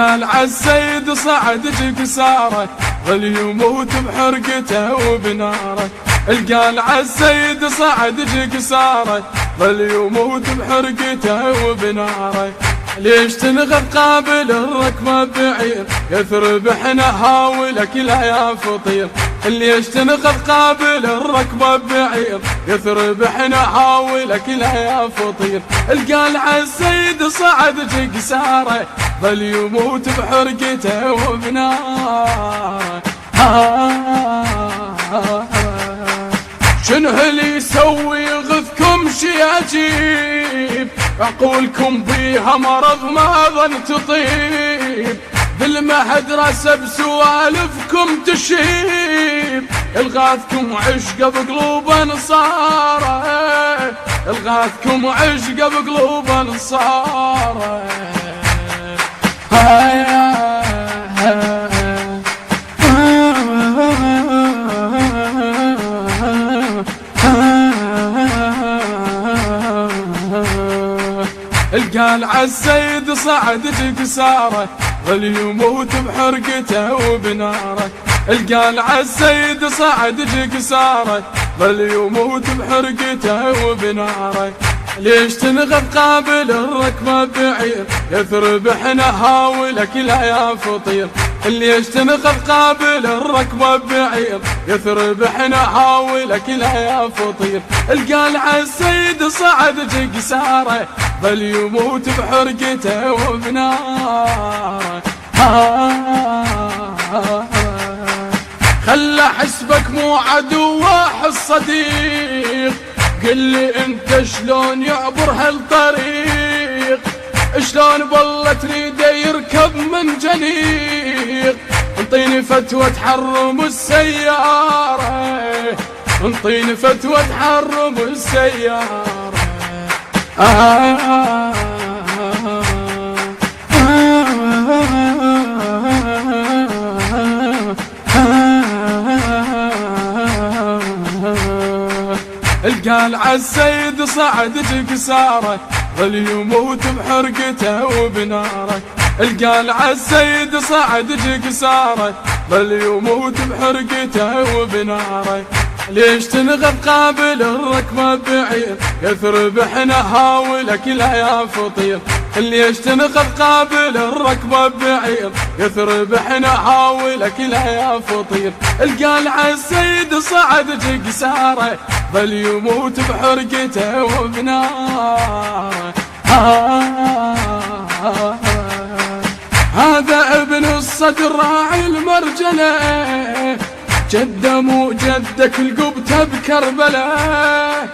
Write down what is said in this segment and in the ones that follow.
القال عالسيد صعد جكساره ظل يموت بحرقته وبناره. القال عالسيد صعد جكساره ظل يموت بحرقته وبناره. ليش تنغض قابل الركبة بعير يثرب احنا هاولك لا يا فطير. ليش تنغض قابل الركبة بعير يثرب احنا هاولك لا يا فطير. القال عالسيد صعد جكساره ظل يموت بحرقته وبناره. شنو اللي يسوي يغثكم شي عجيب عقولكم بيها مرض ما ظن تطيب. بالمهدرسة بسوالفكم تشيب الغاثكم عشقه بقلوب انصاره. الغاثكم عشقه بقلوب انصاره. القال عالسيد صعد جكساره ظل يموت بحرقته وبناره. القال عالسيد صعد جكساره ظل يموت بحرقته وبناره. ليش تنغض قابل الركبة بعير يثرب احنا هاولك لا يا فطير. ليش تنغض قابل الركبة بعير يثرب احنا هاولك لا يا فطير. القال عالسيد صعد جكساره ظل يموت بحرقته وبناره. خلى حسبك مو عدو واحد صديق. قل لي انت شلون يعبر هالطريق. شلون بالله تريده يركب من جنيق. انطيني فتوى تحرم السيارة. انطيني فتوى تحرم السيارة. القال عالسيد صعد جكساره ظل يموت بحرقته وبناره. القال عالسيد صعد جكساره ظل يموت بحرقته وبناره. ليش تنغض قابل الركبة بعير يثرب احنا هاولك لا يا فطير. ليش تنغض قابل الركبة بعير يثرب احنا هاولك لا يا فطير. القال عالسيد صعد جكساره ظل يموت بحرقته وبناره. هذا ابن الصدر راعي المرجله جد مو جدك القبته بكربلاء.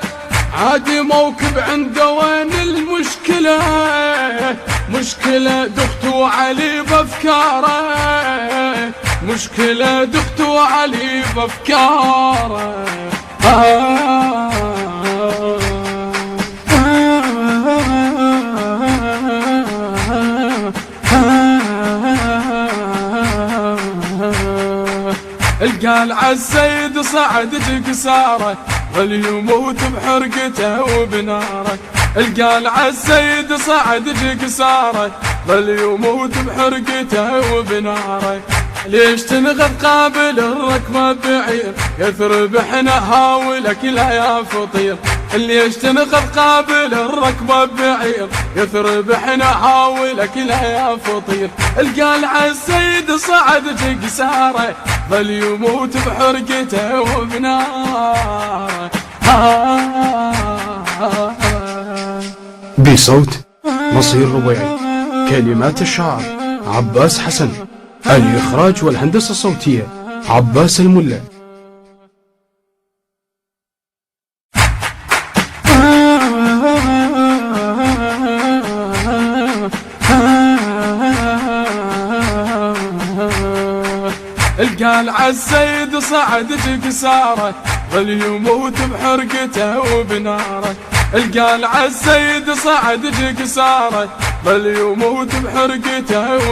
عادي موكب عنده وين المشكلة. مشكلة دختو علي بافكاره. مشكلة دختو علي بافكاره. القال عالسيد صعد جكساره ظل يموت بحرقته وبناره. القال عالسيد صعد جكساره ظل يموت بحرقته وبناره. ليش تنغض قابل الركبة بعير يثرب احنا هاولك لا يا فطير. ليش تنغض قابل الركبة بعير يثرب احنا هاولك لا يا فطير. القال عالسيد صعد جكساره ظل يموت بحرقته وبناره. بصوت مصير ربيعي. كلمات الشاعر عباس حسن. الإخراج والهندسة الصوتية عباس الملا. القال عالسيد صعد جكساره ظل يموت بحرقته وبناره. القال عالسيد صعد جكساره ظل يموت بحرقته